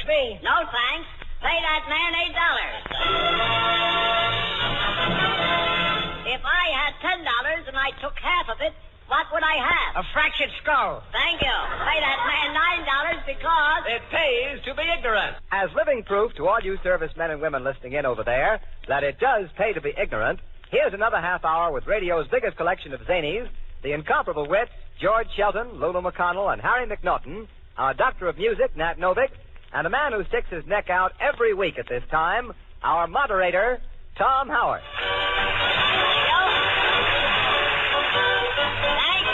me. No, thanks. Pay that man $8. If I had $10 and I took half of it, what would I have? A fractured skull. Thank you. Pay that man $9 because... It pays to be ignorant. As living proof to all you servicemen and women listening in over there that it does pay to be ignorant, here's another half hour with radio's biggest collection of zanies, the incomparable wits, George Shelton, Lulu McConnell, and Harry McNaughton, our doctor of music, Nat Novick, and a man who sticks his neck out every week at this time, our moderator, Tom Howard. Thank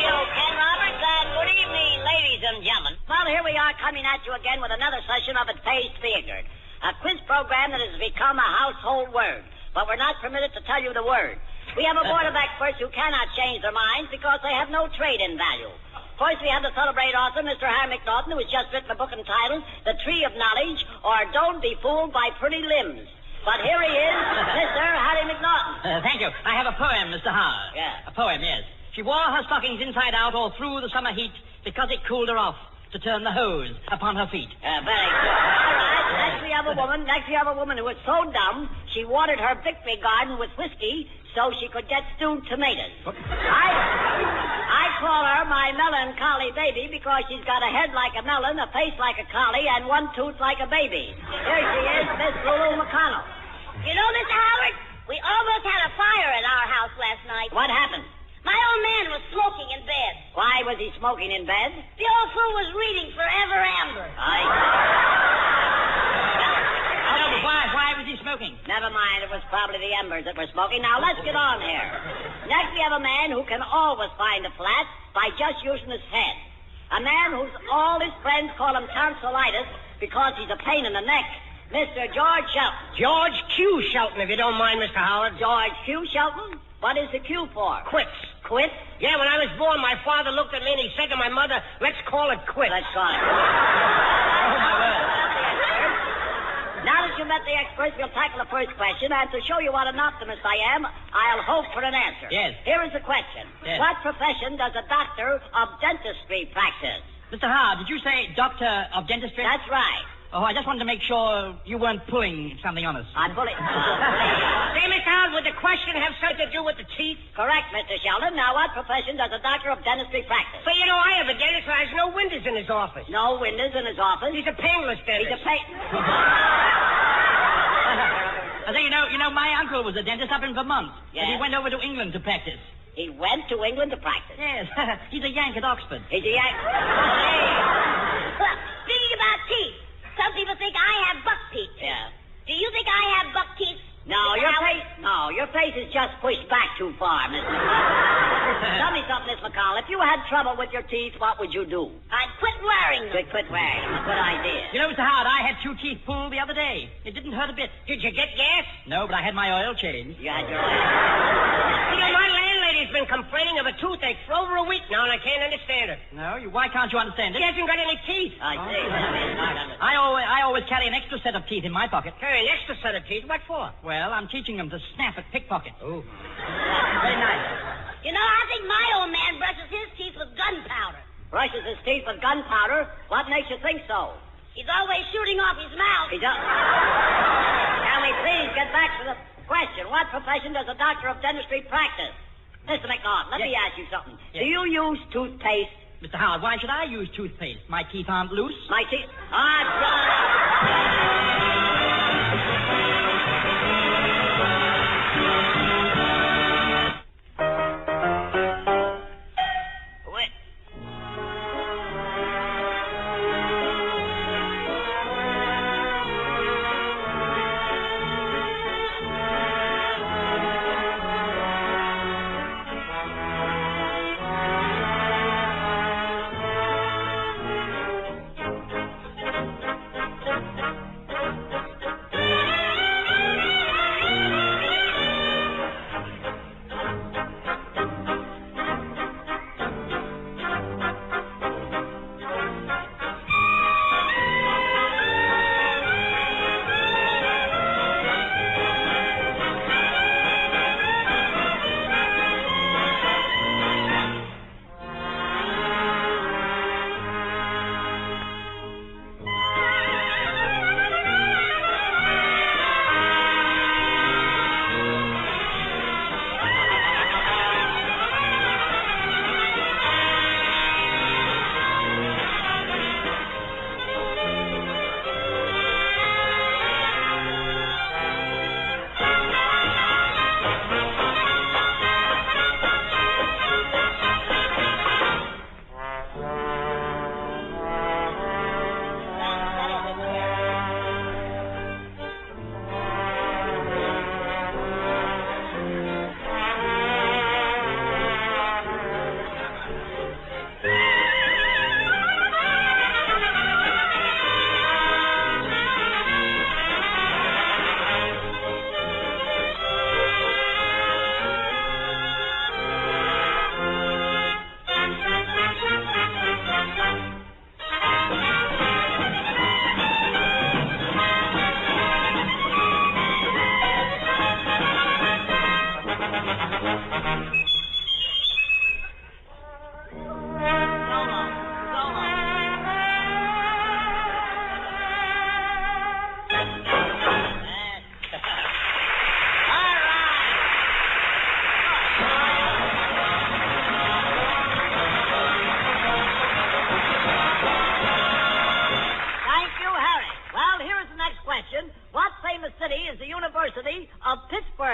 you, Ken Roberts, and good evening, ladies and gentlemen. Well, here we are coming at you again with another session of It Pays to Be Ignorant, a quiz program that has become a household word, but we're not permitted to tell you the word. We have a board of experts who cannot change their minds because they have no trade-in value. First, we have the celebrated author, Mr. Harry McNaughton, who has just written a book entitled The Tree of Knowledge, or Don't Be Fooled by Pretty Limbs. But here he is, Mr. Harry McNaughton. Thank you. I have a poem, Mr. Howard. Yeah. A poem, yes. She wore her stockings inside out all through the summer heat because it cooled her off to turn the hose upon her feet. Very good. All right. Next we have a woman who was so dumb she watered her victory garden with whiskey so she could get stewed tomatoes. I call her my melancholy baby because she's got a head like a melon, a face like a collie, and one tooth like a baby. Here she is, Miss Lulu McConnell. You know, Mr. Howard, we almost had a fire at our house last night. What happened? My old man was smoking in bed. Why was he smoking in bed? The old fool was reading Forever Amber. No, but why was he smoking? Never mind, it was probably the embers that were smoking. Now, let's get on here. Next, we have a man who can always find a flat by just using his head. A man whose all his friends call him tonsillitis because he's a pain in the neck. Mr. George Shelton. George Q. Shelton, if you don't mind, Mr. Howard. George Q. Shelton? What is the Q for? Quits. Quit? Yeah, when I was born, my father looked at me and he said to my mother, let's call it quits. Let's call it. Oh, my word. Now that you've met the experts, we'll tackle the first question, and to show you what an optimist I am, I'll hope for an answer. Yes. Here is the question. Yes. What profession does a doctor of dentistry practice? Mr. Howard, did you say doctor of dentistry? That's right. Oh, I just wanted to make sure you weren't pulling something on us. I'm pulling. Say, Mr. Howard, would the question have something to do with the teeth? Correct, Mr. Sheldon. Now, what profession does a doctor of dentistry practice? But, you know, I have a dentist who has no windows in his office. No windows in his office? He's a painless dentist. He's a pain... I think, you know, my uncle was a dentist up in Vermont. Yes. And he went over to England to practice. He went to England to practice? Yes. He's a Yank at Oxford. He's a Yank... Well, speaking about teeth, some people think I have buck teeth. Yeah. Do you think I have buck teeth? No, your face is just pushed back too far, Miss McCall. Tell me something, Miss McCall. If you had trouble with your teeth, what would you do? I'd quit wearing them. Quit wearing them. Good idea. You know, Mr. Howard, I had 2 teeth pulled the other day. It didn't hurt a bit. Did you get gas? No, but I had my oil changed. You had your You know, my landlady's been complaining of a toothache for over a week now, and I can't understand her. No? Why can't you understand She it? hasn't got any teeth. I see. I always carry an extra set of teeth in my pocket. Carry an extra set of teeth? What for? Well, I'm teaching them to snap at pickpockets. Oh. Very nice. You know, I think my old man brushes his teeth with gunpowder. Brushes his teeth with gunpowder? What makes you think so? He's always shooting off his mouth. He does. Can we please get back to the question? What profession does a doctor of dentistry practice? Mr. McNaughton, let me ask you something. Yes. Do you use toothpaste? Mr. Howard, why should I use toothpaste? My teeth aren't loose. My teeth...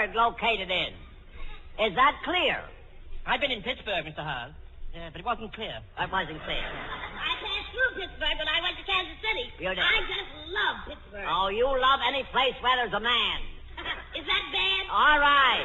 Pittsburgh located in. Is that clear? I've been in Pittsburgh, Mr. Howard. But it wasn't clear. It wasn't clear. I passed through Pittsburgh when I went to Kansas City. You did? I just love Pittsburgh. Oh, you love any place where there's a man. Is that bad? All right.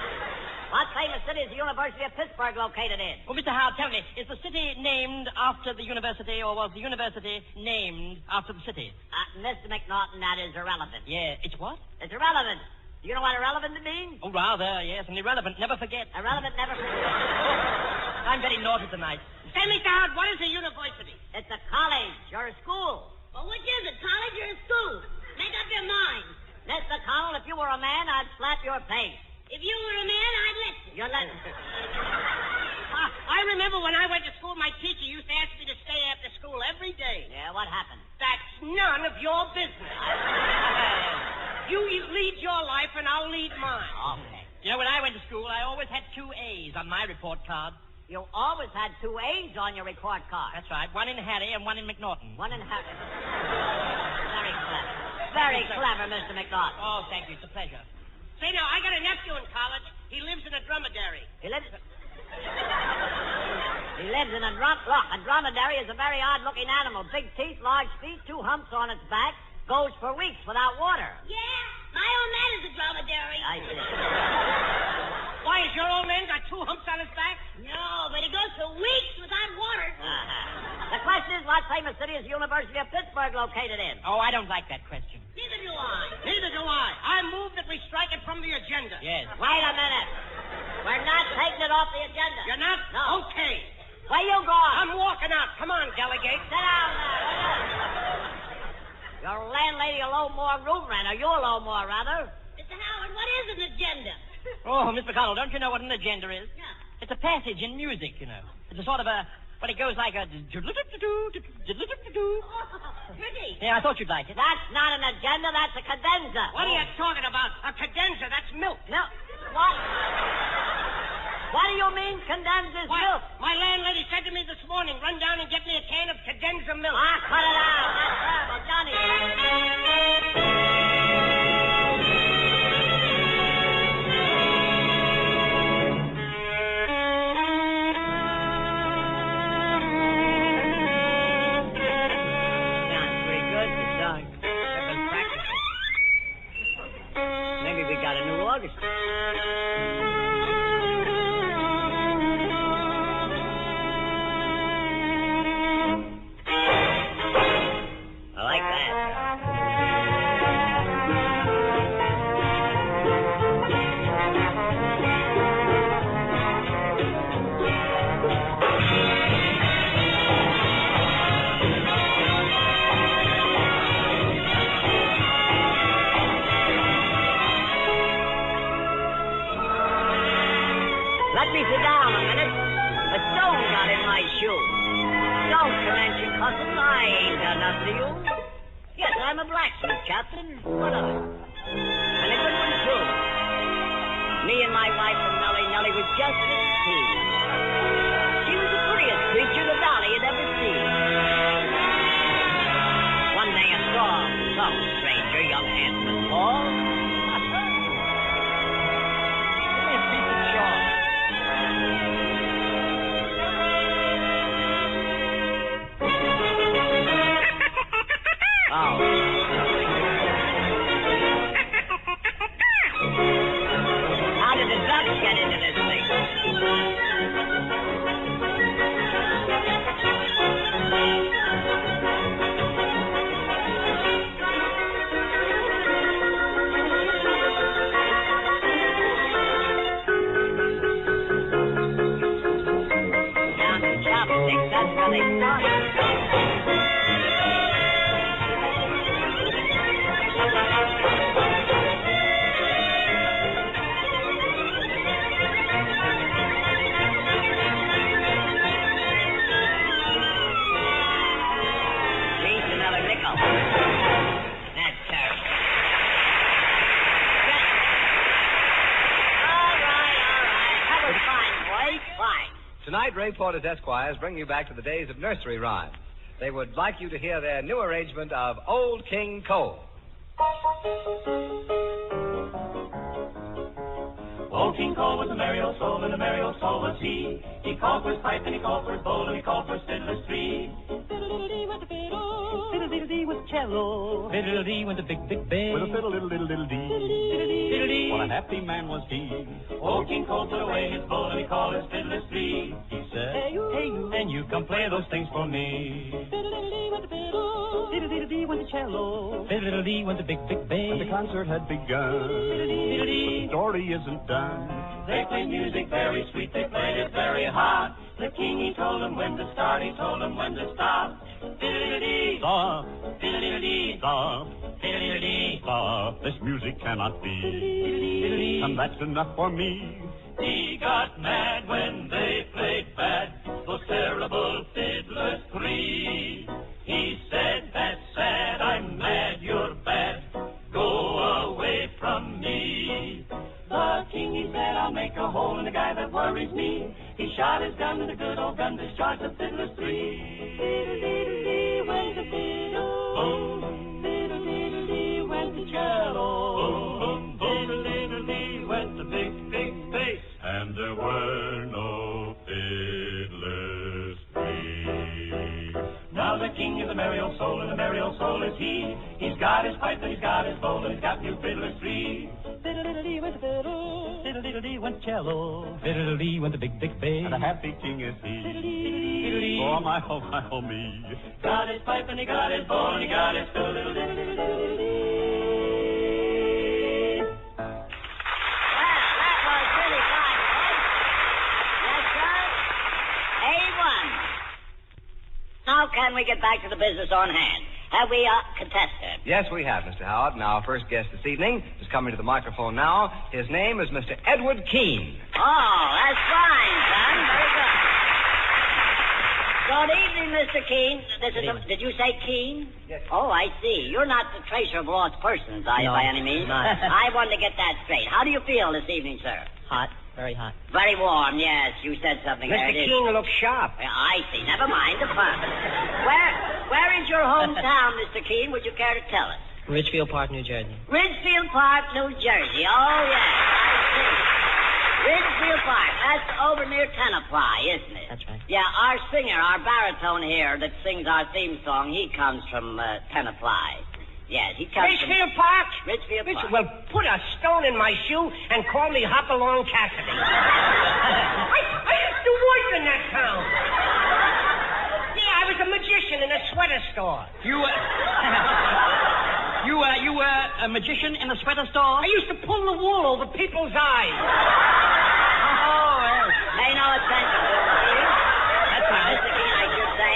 What famous city is the University of Pittsburgh located in? Well, Mr. Howard, tell me, is the city named after the university, or was the university named after the city? Mr. McNaughton, that is irrelevant. Yeah, it's what? It's irrelevant. Do you know what irrelevant means? Oh, rather, yes, and irrelevant, never forget. Irrelevant, never forget. I'm very naughty tonight. Say, Mr. Howard, what is a university? It's a college or a school. Well, which is it, college or a school? Make up your mind. Mr. Connell, if you were a man, I'd slap your face. If you were a man, I'd let you. You're letting... I remember when I went to school, my teacher used to ask me to stay after school every day. Yeah, what happened? That's none of your business. You lead your life, and I'll lead mine. Okay. You know, when I went to school, I always had 2 A's on my report card. You always had 2 A's on your report card. That's right. One in Harry and one in McNaughton. One in Harry. Very clever. Very clever, Mr. McNaughton. Oh, thank you. It's a pleasure. Say, now, I got a nephew in college. He lives in a dromedary. He lives in a Look, a dromedary is a very odd-looking animal. Big teeth, large feet, 2 humps on its back. Goes for weeks without water. Yeah, my old man is a dromedary. I see. Why, has your old man got 2 humps on his back? No, but he goes for weeks without water. The question is, what famous city is the University of Pittsburgh located in? Oh, I don't like that question. Neither do I. Neither do I. I move that we strike it from the agenda. Yes. Wait a minute. We're not taking it off the agenda. You're not? No. Okay. Where you going? I'm walking out. Come on, delegate. Sit down there. Your landlady will owe more room rent, or you'll owe more, rather. Mr. Howard, what is an agenda? Oh, Miss McConnell, don't you know what an agenda is? No. It's a passage in music, you know. It's a sort of a... Well, it goes like a... Oh, pretty. Yeah, I thought you'd like it. That's not an agenda, that's a cadenza. What are you talking about? A cadenza. That's milk. No. What? What do you mean condenses Why, milk? my landlady said to me this morning, run down and get me a can of cadenza milk. Cut it out. That's terrible. Johnny. Sounds pretty good, the song. I've been practicing. Maybe we got a new orchestra. I like that. Let me sit down a minute. A stone got in my shoe. Don't commence your cussing. I ain't done nothing to you. Yes, I'm a blacksmith, Captain. What of it? And a good one, too. Me and my wife and Nellie was just 16. She was the prettiest creature the valley had ever seen. One day I saw some stranger, young, handsome, and tall. Give me a piece of chalk. Oh. How did the ducks get into this thing? Down to chopsticks, that's where they started. Here's another nickel. That's terrible. All right. That was fine, boys. Fine. Tonight, Ray Porter's Esquires bring you back to the days of nursery rhymes. They would like you to hear their new arrangement of Old King Cole. Old King Cole was a merry old soul, and a merry old soul was he. He called for his pipe, and he called for his bowl, and he called for his fiddler's tree. Fiddle-dee with the fiddle, fiddle-dee with the cello, fiddle-dee with the big, big bass, With a fiddle-diddle-diddle-dee. fiddle-dee. What a happy man was he. Old King Cole put away his bowl, and he called his fiddler's tree. He said, Hey, you, and you come play those things for me. fiddle-dee with the fiddle, fiddle-dee with the cello, fiddle-dee with the big, big bass. And the concert had begun. Fiddle-dee. The story isn't done. They played music very sweet, they played it very hot. The king, he told them when to start, he told them when to stop. Fiddle-dee, Stop, fiddle-dee, stop, fiddle-dee, stop. this music cannot be. Fiddle-dee. And that's enough for me. He got mad when they played bad, those terrible fiddlers three. He said, that's sad, I'm mad, you're bad, go away from me. The king, he said, I'll make a hole in the guy that worries me. He shot his gun and a good old gun discharged the fiddlers three. Fiddle-dee went the fiddle, Boom, fiddle-dee went the cello, boom, boom, fiddle-dee went the big, big bass. And there were no fiddlers three. Now the king is a merry old soul, and a merry old soul is he. He's got his pipe, and he's got his bowl, and he's got new fiddlers three. fiddle-dee went the fiddle, fiddle-dee went the cello, fiddle-dee went the big, big bass. And a happy king is he. Fiddle-dee. Oh, my, oh, my, oh, me. Got his pipe, and he got his bowl, and he got his fiddle-diddle-diddle-diddle-dee. That was really fine, folks. Yes, sir. A1. Now can we get back to the business on hand? Have we a contestant? Yes, we have, Mr. Howard. And our first guest this evening is coming to the microphone now. His name is Mr. Edward Keene. Oh, that's fine, son. Very good. Good evening, Mr. Keene. Did you say Keene? Yes. Oh, I see. You're not the tracer of lost persons, are you, No, by any means? not. I wanted to get that straight. How do you feel this evening, sir? Hot, very hot. Very warm, yes. You said something there. Mr. didn't Keene looks sharp. you? I see. Never mind the fun. Where is your hometown, Mr. Keene? Would you care to tell us? Ridgefield Park, New Jersey. Ridgefield Park, New Jersey. Oh, yes. I see. Ridgefield Park. That's over near Tenafly, isn't it? That's right. Yeah, our singer, our baritone here that sings our theme song, he comes from Tenafly. Yes, he comes Ridgefield Park? from... Ridgefield Park. Well, put a stone in my shoe and call me Hopalong Cassidy. I used to work in that town. Yeah, I was a magician in a sweater store. You were a magician in a sweater store? I used to pull the wool over people's eyes. Oh, well. Pay no attention to him, Keene. That's right. Mr. Keene, I should say.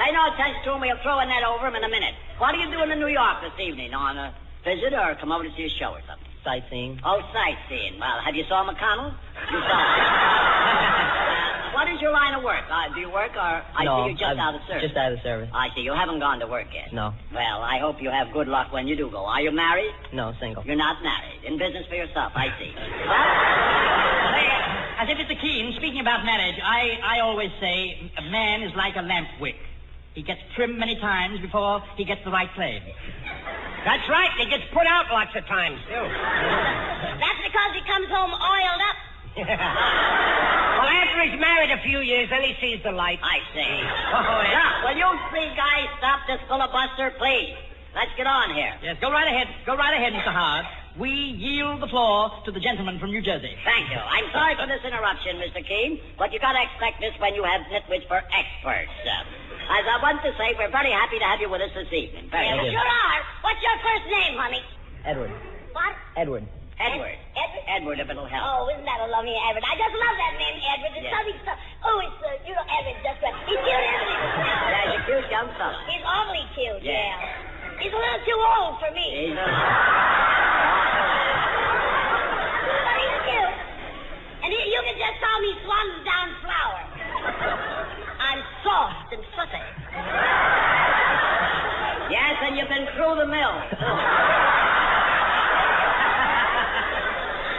Pay no attention to him. We'll throw a net over him in a minute. What are you doing in New York this evening? On a visit or come over to see a show or something? Sightseeing. Oh, sightseeing. Well, have you saw McConnell? You saw him. What is your line of work? Do you work or I No, see you're just I'm out of service? Just out of service. I see. You haven't gone to work yet. No. Well, I hope you have good luck when you do go. Are you married? No, single. You're not married. In business for yourself, I see. Well, As if Mr. Keene, speaking about marriage, I always say a man is like a lamp wick. He gets trimmed many times before he gets the right flame. That's right. He gets put out lots of times, too. That's because he comes home oiled up. Well, after he's married a few years, then he sees the light. I see. Oh, yeah. Look, will you three guys stop this filibuster, please? Let's get on here. Yes, go right ahead. Go right ahead, Mr. Howard. We yield the floor to the gentleman from New Jersey. Thank you. I'm sorry for this interruption, Mr. Keene, but you gotta expect this when you have nitwits for experts. As I want to say, we're very happy to have you with us this evening. Very Yeah, happy. sure are. What's your first name, honey? Edward. What? Edward. Edward. Edward? Edward, if it'll help. Oh, isn't that a lovely Edward? I just love that name, Edward. It's Yes. something so... Oh, it's, Edward, just right. He's cute, isn't he? Yeah, he's a cute young fellow. He's awfully cute, Yeah. yeah. He's a little too old for me. He's But he's cute. And you can just call me Swan's Down Flower. I'm soft and fuzzy. Yes, and you've been through the mill.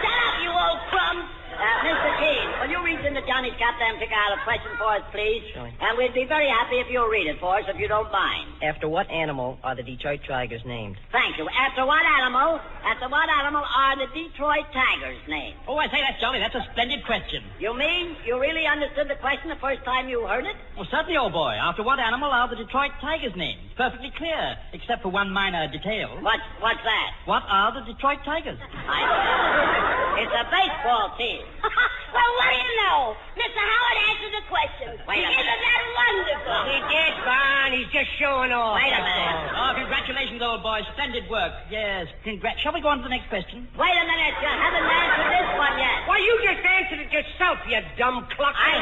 Shut up, you old crumb. Mr. Keene, will you reach into Johnny's Captain, pick out a question for us, please? Sure. And we'd be very happy if you'll read it for us, if you don't mind. After what animal are the Detroit Tigers named? Thank you. After what animal are the Detroit Tigers named? Oh, I say, that's jolly. That's a splendid question. You mean you really understood the question the first time you heard it? Well, certainly, old boy. After what animal are the Detroit Tigers named? Perfectly clear, except for one minor detail. What's that? What are the Detroit Tigers? It's a baseball team. Well, what do you know? Mr. Howard answered the question. Wait a minute. Isn't that wonderful? He did, Bon. He's just showing off. Wait a that's minute. all. Oh, congratulations, old boy. Splendid work. Yes, Shall we go on to the next question? Wait a minute. You haven't answered this one yet. Why, you just answered it yourself, you dumb cluck. I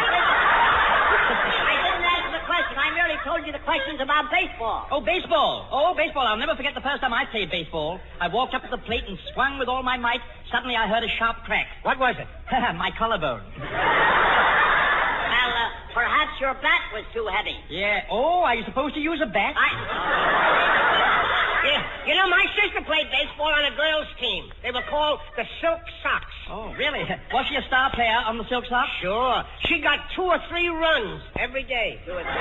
didn't answer the question. I merely told you the question's about baseball. Oh, baseball. I'll never forget the first time I played baseball. I walked up to the plate and swung with all my might. Suddenly I heard a sharp crack. What was it? My collarbone. Well, perhaps your bat was too heavy. Yeah. Oh, are you supposed to use a bat? Yeah. You know, my sister played baseball on a girls' team. They were called the Silk Sox. Oh, really? Was she a star player on the Silk Sox? Sure. She got 2 or 3 runs every day. 2 or 3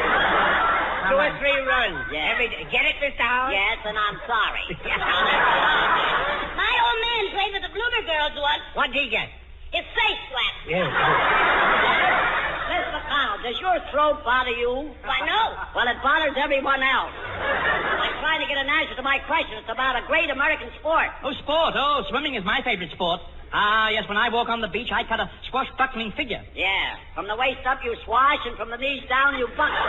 runs Yeah. every day. Get it, Mr. Howard? Yes, and I'm sorry. My old man played with the Bloomer girls once. What'd he get? His face slapped. Yeah. Miss McConnell, does your throat bother you? Why, no. Well, it bothers everyone else. I'm trying to get an answer to my question. It's about a great American sport. Oh, sport. Oh, swimming is my favorite sport. Ah, yes, when I walk on the beach, I cut a swashbuckling figure. Yeah. From the waist up, you swash, and from the knees down, you buckle.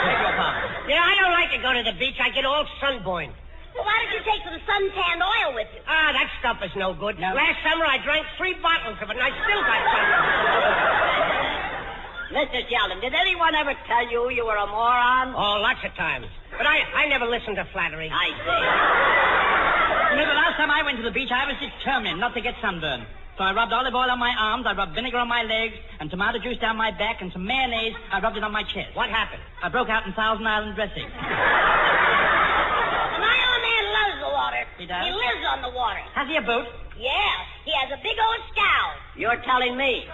Beg your pardon. Yeah, I don't like to go to the beach. I get all sunburned. Well, why don't you take some suntanned oil with you? Ah, that stuff is no good. No. Last summer, I drank 3 bottles of it, and I still got sunburned. Mr. Sheldon, did anyone ever tell you you were a moron? Oh, lots of times. But I never listened to flattery. I see. You know, the last time I went to the beach, I was determined not to get sunburned. So I rubbed olive oil on my arms, I rubbed vinegar on my legs, and tomato juice down my back, and some mayonnaise, I rubbed it on my chest. What happened? I broke out in Thousand Island dressing. My old man loves the water. He does? He lives on the water. Has he a boat? Yeah, he has a big old scow. You're telling me.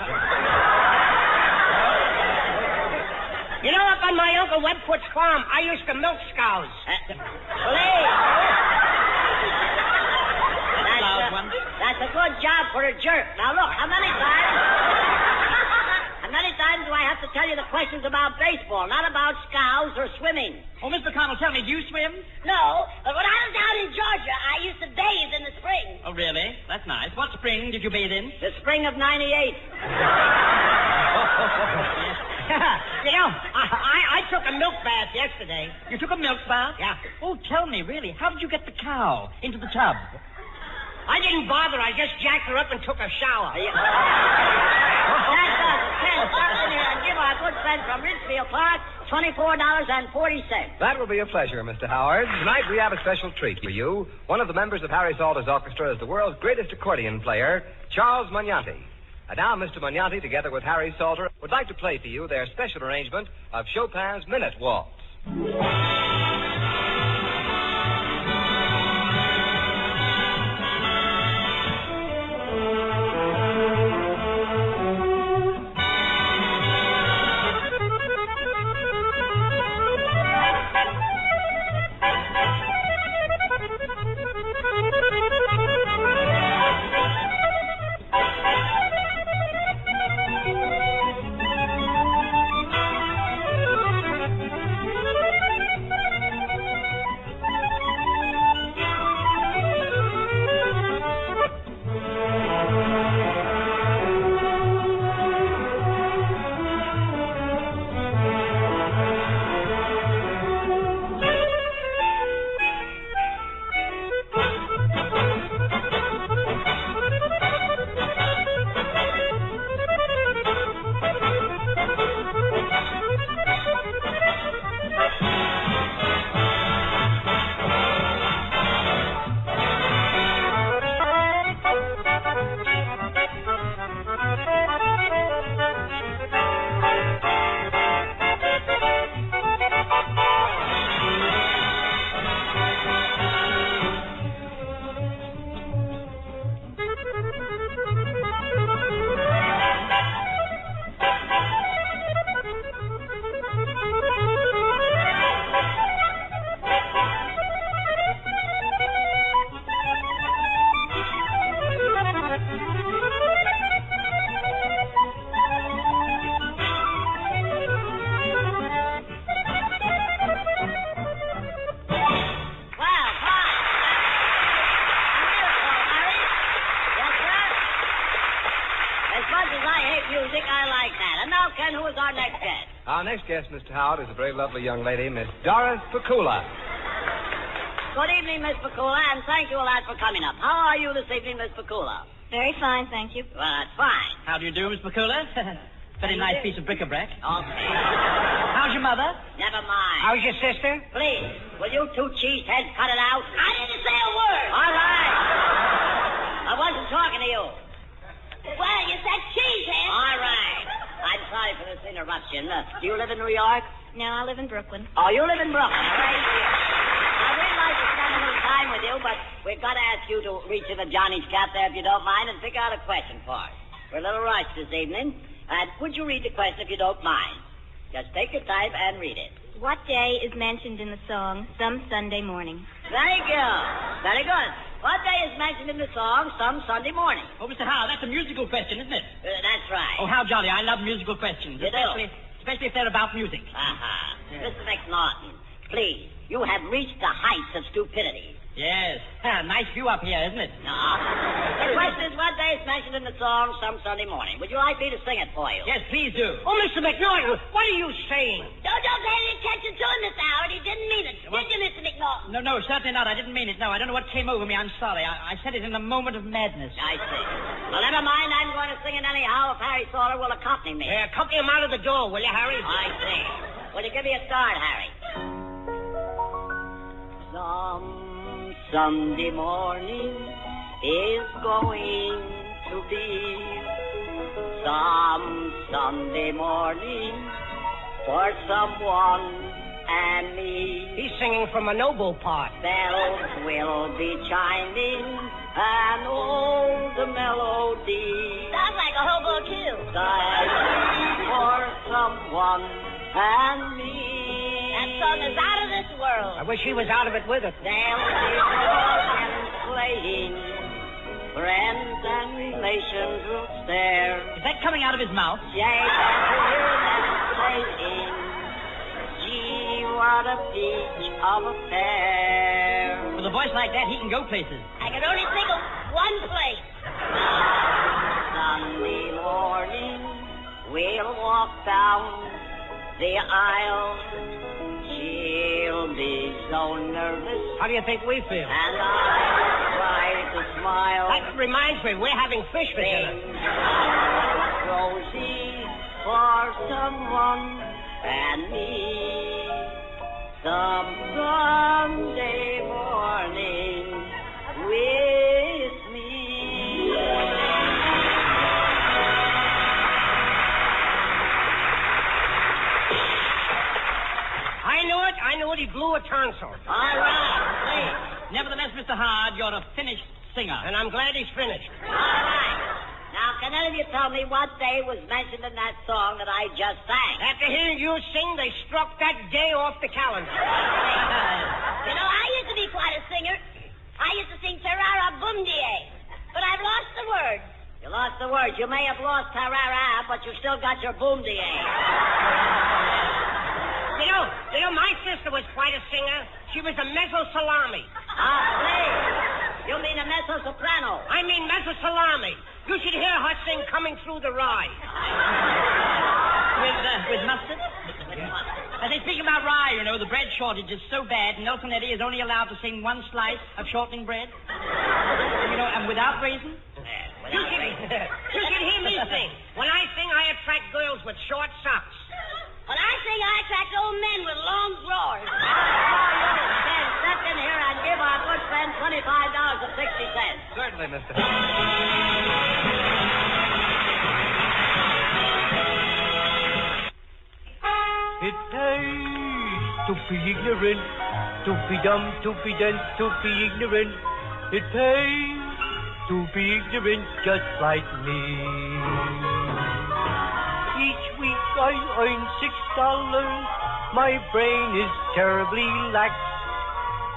You know, up on my Uncle Webfoot's farm, I used to milk cows. Please. That's a good job for a jerk. Now, look, how many times do I have to tell you the questions about baseball, not about scows or swimming? Oh, Miss McConnell, tell me, do you swim? No, but when I was down in Georgia, I used to bathe in the spring. Oh, really? That's nice. What spring did you bathe in? The spring of 98. You know, I took a milk bath yesterday. You took a milk bath? Yeah. Oh, tell me, really, how did you get the cow into the tub? I didn't bother. I just jacked her up and took a shower. That does it. Ken, stop in here and give our good friend from Ridgefield Park $24.40. That will be a pleasure, Mr. Howard. Tonight we have a special treat for you. One of the members of Harry Salter's orchestra is the world's greatest accordion player, Charles Magnanti. And now Mr. Magnanti, together with Harry Salter, would like to play for you their special arrangement of Chopin's Minute Waltz. As much as I hate music, I like that. And now, Ken, who is our next guest? Our next guest, Mr. Howard, is a very lovely young lady, Miss Doris Pakula. Good evening, Miss Pakula, and thank you a lot for coming up. How are you this evening, Miss Pakula? Very fine, thank you. Well, that's fine. How do you do, Miss McCullough? Very nice piece of bric-a-brac. Okay. How's your mother? Never mind. How's your sister? Please, will you two cheeseheads cut it out? I didn't say a word. All right. I wasn't talking to you. Well, you said cheesehead. All right. I'm sorry for this interruption. Do you live in New York? No, I live in Brooklyn. Oh, you live in Brooklyn. Right here. I'd really like to spend a little time with you, but we've got to ask you to reach in the Johnny's cap there, if you don't mind, and pick out a question for us. We're a little rushed this evening. And would you read the question if you don't mind? Just take your time and read it. What day is mentioned in the song Some Sunday Morning? Thank you. Very good. What day is mentioned in the song Some Sunday Morning? Oh, Mr. Howard, that's a musical question, isn't it? That's right. Oh, how jolly. I love musical questions. You do? Especially if they're about music. Mr. McNaughton, please, you have reached the heights of stupidity. Yes. Nice view up here, isn't it? No. The question is what day is mentioned in the song Some Sunday Morning. Would you like me to sing it for you? Yes, please do. Oh, Mr. McNaughton, what are you saying? Don't pay any attention to him, Mr. Howard. He didn't mean it. Did you, Mr. McNaughton? No, certainly not. I didn't mean it. No, I don't know what came over me. I'm sorry. I said it in a moment of madness. I see. Well, never mind. I'm going to sing it anyhow if Harry Sawyer will accompany me. Accompany him out of the door, will you, Harry? I see. Will you give me a start, Harry? Some Sunday morning is going to be some Sunday morning for someone and me. He's singing from a noble part. Bells will be chiming an old melody. Sounds like a hobo, too. For someone and me. That song is out of this world. I wish he was out of it with it. There'll be talking, playing. Friends and relations will stare. Is that coming out of his mouth? Shake and hear them saying, gee, what a peach of a pair. With a voice like that, he can go places. I can only think of one place. Sunday morning, we'll walk down the aisle. She'll be so nervous. How do you think we feel? And I'll try to smile. That reminds me, we're having fish for dinner. Rosy for someone and me. Some Sunday morning with me. I knew it. He blew a tonsil. All right, please. Nevertheless, Mr. Howard, you're a finished singer. And I'm glad he's finished. All right. Now, can any of you tell me what day was mentioned in that song that I just sang? After hearing you sing, they struck that day off the calendar. You know, I used to be quite a singer. I used to sing Tarara Boom Die. But I've lost the words. You lost the words. You may have lost Tarara, but you still got your Boom Die. You know, my sister was quite a singer. She was a mezzo-salami. Please. You mean a mezzo-soprano? I mean mezzo-salami. You should hear her sing Coming Through the Rye. With mustard? As they speak about rye, you know, the bread shortage is so bad, Nelson Eddy is only allowed to sing one slice of shortening bread. You know, and without raisin. You should hear me sing. When I sing, I attract girls with short socks. When I sing, I attract old men with long drawers. Then step in here and give our good friend $25.60. Certainly, Mr. Howard. It pays to be ignorant, to be dumb, to be dense, to be ignorant. It pays to be ignorant just like me. Each week I earn $6. My brain is terribly lax.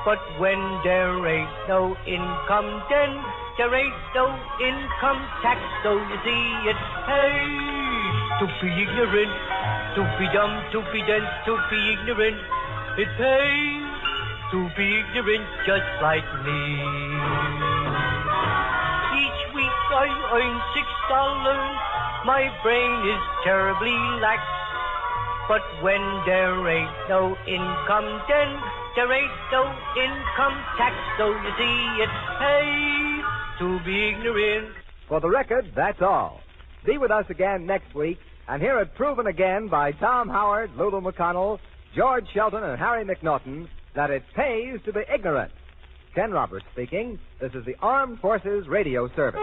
But when there ain't no income, then there ain't no income tax. So you see, it pays to be ignorant, to be dumb, to be dense, to be ignorant. It pays to be ignorant just like me. Each week I earn $6. my brain is terribly lax. But when there ain't no income, then there ain't no income tax. So you see, it pays to be ignorant. For the record, that's all. Be with us again next week and hear it proven again by Tom Howard, Lulu McConnell, George Shelton, and Harry McNaughton that it pays to be ignorant. Ken Roberts speaking. This is the Armed Forces Radio Service.